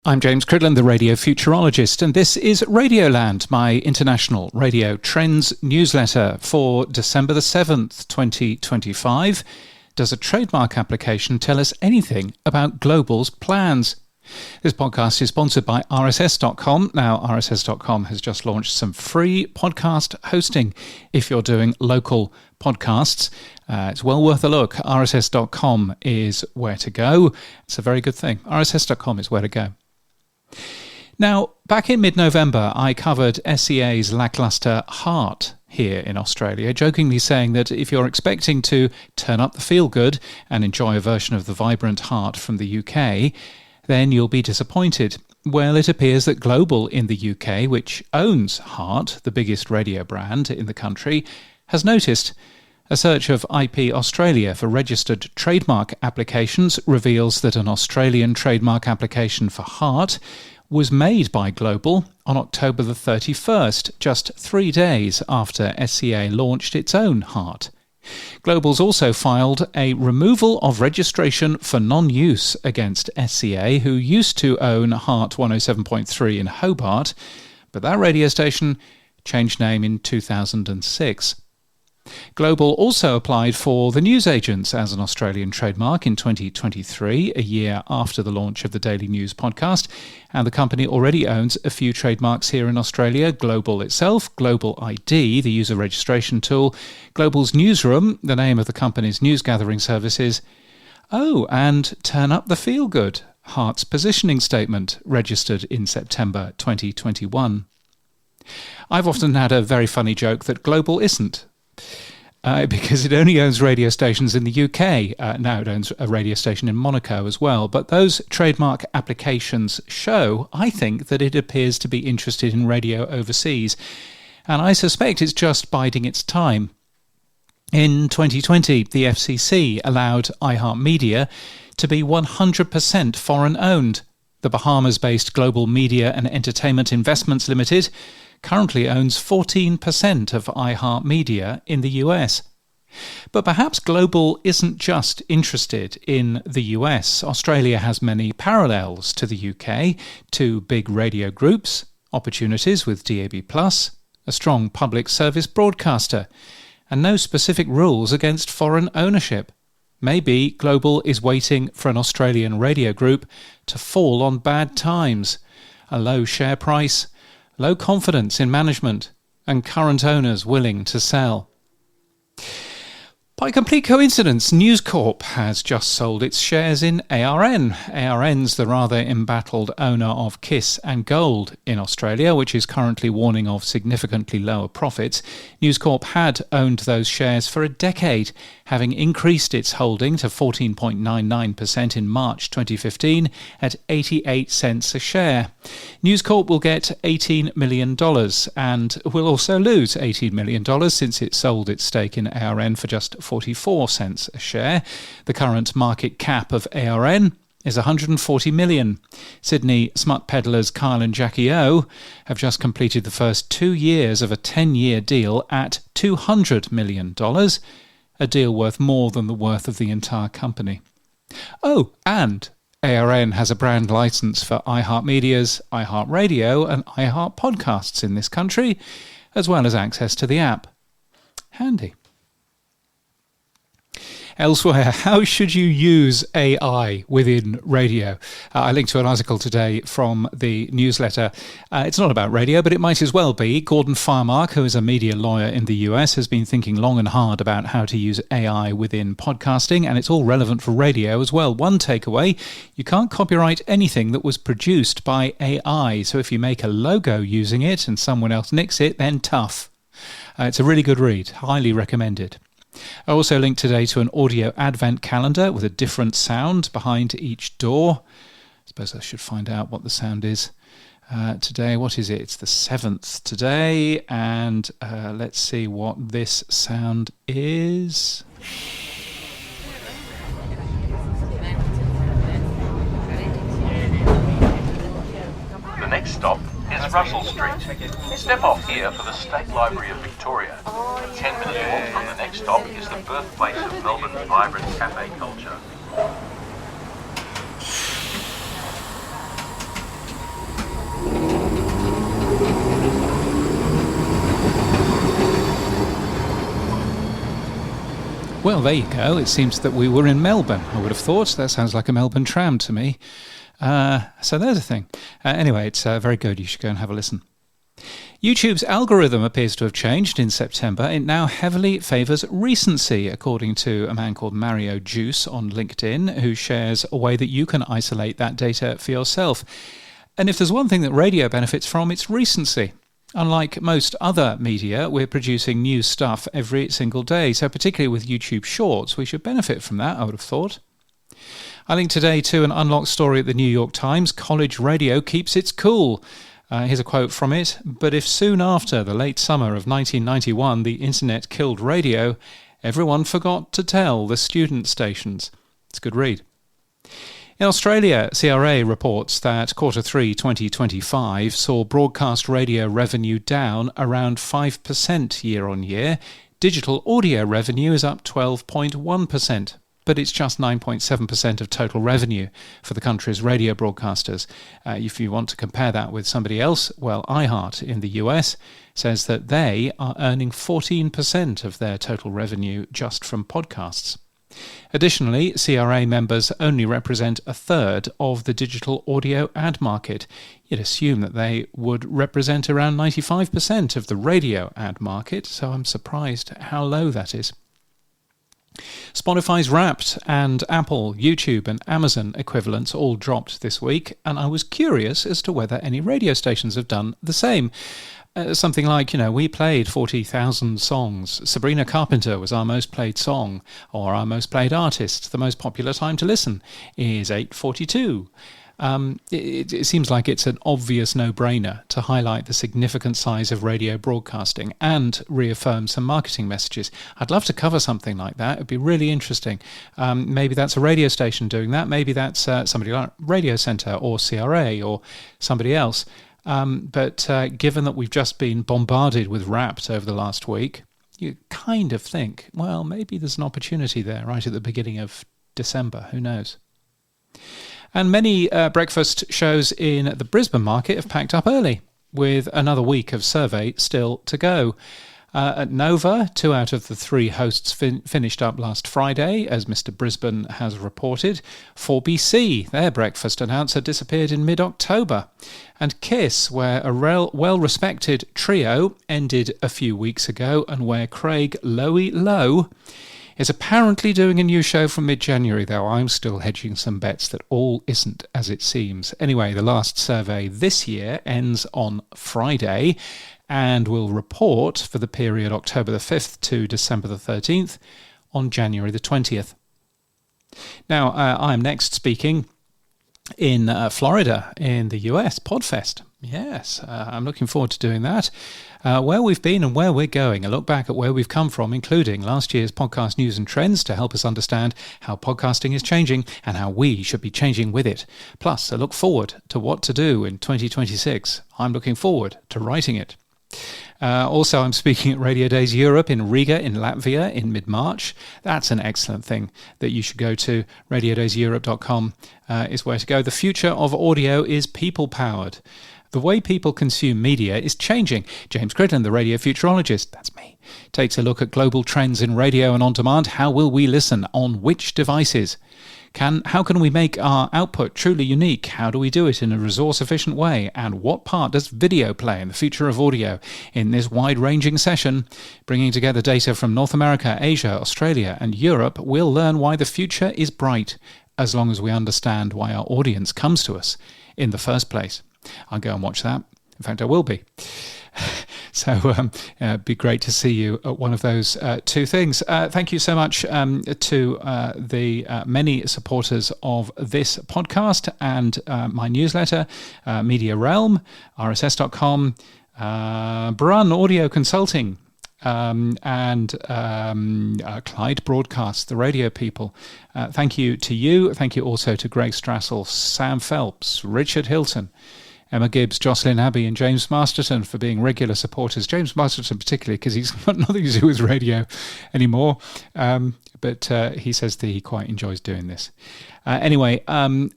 I'm James Cridland, the radio futurologist, and this is Radioland, my international radio trends newsletter for December the 7th, 2025. Does a trademark application tell us anything about Global's plans? This podcast is sponsored by RSS.com. Now, RSS.com has just launched some free podcast hosting if you're doing local podcasts. It's well worth a look. RSS.com is where to go. It's a very good thing. RSS.com is where to go. Now, back in mid-November, I covered SEA's lacklustre Heart here in Australia, jokingly saying that if you're expecting to turn up the feel-good and enjoy a version of the vibrant Heart from the UK, then you'll be disappointed. Well, it appears that Global in the UK, which owns Heart, the biggest radio brand in the country, has noticed. A search of IP Australia for registered trademark applications reveals that an Australian trademark application for Heart was made by Global on October the 31st, just 3 days after SCA launched its own Heart. Global's also filed a removal of registration for non-use against SCA, who used to own Heart 107.3 in Hobart, but that radio station changed name in 2006. Global also applied for the newsagents as an Australian trademark in 2023, a year after the launch of the Daily News podcast, and the company already owns a few trademarks here in Australia: Global itself, Global ID, the user registration tool, Global's Newsroom, the name of the company's news gathering services, and Turn Up the Feel Good, Heart's positioning statement, registered in September 2021. I've often had a very funny joke that Global isn't. Because it only owns radio stations in the UK. Now it owns a radio station in Monaco as well. But those trademark applications show, I think, that it appears to be interested in radio overseas. And I suspect it's just biding its time. In 2020, the FCC allowed iHeartMedia to be 100% foreign-owned. The Bahamas-based Global Media and Entertainment Investments Limited currently owns 14% of iHeartMedia in the US. But perhaps Global isn't just interested in the US. Australia has many parallels to the UK, two big radio groups, opportunities with DAB+, a strong public service broadcaster, and no specific rules against foreign ownership. Maybe Global is waiting for an Australian radio group to fall on bad times, a low share price, low confidence in management, and current owners willing to sell. By complete coincidence, News Corp has just sold its shares in ARN. ARN's the rather embattled owner of Kiss and Gold in Australia, which is currently warning of significantly lower profits. News Corp had owned those shares for a decade, having increased its holding to 14.99% in March 2015 at 88 cents a share. News Corp will get $18 million and will also lose $18 million since it sold its stake in ARN for just 44 cents a share. The current market cap of ARN is 140 million. Sydney smut peddlers Kyle and Jackie O have just completed the first 2 years of a 10-year deal at $200 million, a deal worth more than the worth of the entire company. Oh, and ARN has a brand license for iHeartMedia's iHeartRadio and iHeart podcasts in this country, as well as access to the app. Handy. Elsewhere, how should you use AI within radio? I linked to an article today from the newsletter. It's not about radio, but it might as well be. Gordon Firemark, who is a media lawyer in the US, has been thinking long and hard about how to use AI within podcasting, and it's all relevant for radio as well. One takeaway: you can't copyright anything that was produced by AI, so if you make a logo using it and someone else nicks it, then tough. It's a really good read, highly recommended. I also linked today to an audio advent calendar with a different sound behind each door. I suppose I should find out what the sound is. Today, what is it? It's the 7th today, and let's see what this sound is. The next stop is Russell Street. Step off here for the State Library of Victoria. 10 minutes walk from the next stop is the birthplace of Melbourne's vibrant cafe culture. Well, there you go. It seems that we were in Melbourne, I would have thought. That sounds like a Melbourne tram to me. So there's a thing. Anyway, it's very good. You should go and have a listen. YouTube's algorithm appears to have changed in September. It now heavily favours recency, according to a man called Mario Juice on LinkedIn, who shares a way that you can isolate that data for yourself. And if there's one thing that radio benefits from, it's recency. Unlike most other media, we're producing new stuff every single day, so particularly with YouTube Shorts, we should benefit from that, I would have thought. I link today to an unlocked story at the New York Times, College Radio Keeps Its Cool. Here's a quote from it. But if soon after the late summer of 1991 the internet killed radio, everyone forgot to tell the student stations. It's a good read. In Australia, CRA reports that Q3 2025 saw broadcast radio revenue down around 5% year-on-year. Digital audio revenue is up 12.1%. But it's just 9.7% of total revenue for the country's radio broadcasters. If you want to compare that with somebody else, well, iHeart in the US says that they are earning 14% of their total revenue just from podcasts. Additionally, CRA members only represent a third of the digital audio ad market. You'd assume that they would represent around 95% of the radio ad market, so I'm surprised how low that is. Spotify's Wrapped and Apple, YouTube and Amazon equivalents all dropped this week, and I was curious as to whether any radio stations have done the same. Something like, we played 40,000 songs. Sabrina Carpenter was our most played song, or our most played artist. The most popular time to listen is 8:42. It seems like it's an obvious no-brainer to highlight the significant size of radio broadcasting and reaffirm some marketing messages. I'd love to cover something like that. It'd be really interesting. Maybe that's a radio station doing that. Maybe that's somebody like Radio Centre or CRA or somebody else. But given that we've just been bombarded with Wrapped over the last week, you kind of think, well, maybe there's an opportunity there right at the beginning of December. Who knows? And many breakfast shows in the Brisbane market have packed up early, with another week of survey still to go. At Nova, 2 out of the 3 hosts finished up last Friday, as Mr. Brisbane has reported. 4BC, their breakfast announcer, disappeared in mid-October. And KISS, where a well-respected trio ended a few weeks ago, and where Craig Lowy Low is apparently doing a new show from mid-January, though I'm still hedging some bets that all isn't as it seems. Anyway, the last survey this year ends on Friday, and will report for the period October the 5th to December the 13th on January the 20th. Now, I am next speaking in Florida in the US, Podfest. Yes, I'm looking forward to doing that. Where we've been and where we're going, a look back at where we've come from, including last year's podcast news and trends to help us understand how podcasting is changing and how we should be changing with it. Plus, a look forward to what to do in 2026. I'm looking forward to writing it. Also, I'm speaking at Radio Days Europe in Riga in Latvia in mid-March. That's an excellent thing that you should go to. RadioDaysEurope.com is where to go. The future of audio is people-powered. The way people consume media is changing. James Cridland, the radio futurologist, that's me, takes a look at global trends in radio and on demand. How will we listen? On which devices? How can we make our output truly unique? How do we do it in a resource-efficient way? And what part does video play in the future of audio? In this wide-ranging session, bringing together data from North America, Asia, Australia and Europe, we'll learn why the future is bright, as long as we understand why our audience comes to us in the first place. I'll go and watch that. In fact, I will be. So it'd be great to see you at one of those 2 things. Thank you so much to the many supporters of this podcast and my newsletter, Media Realm, RSS.com, Brun Audio Consulting, and Clyde Broadcast, the radio people. Thank you to you. Thank you also to Greg Strassel, Sam Phelps, Richard Hilton, Emma Gibbs, Jocelyn Abbey and James Masterton for being regular supporters. James Masterton particularly, because he's got nothing to do with radio anymore, but he says that he quite enjoys doing this. Anyway,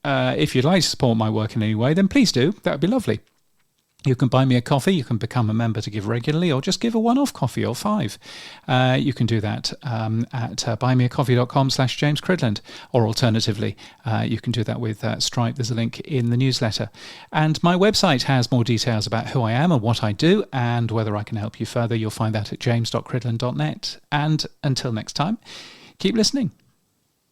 if you'd like to support my work in any way, then please do. That would be lovely. You can buy me a coffee, you can become a member to give regularly, or just give a one-off coffee or 5. You can do that at buymeacoffee.com/James Cridland, or alternatively, you can do that with Stripe. There's a link in the newsletter. And my website has more details about who I am and what I do, and whether I can help you further. You'll find that at james.cridland.net. And until next time, keep listening.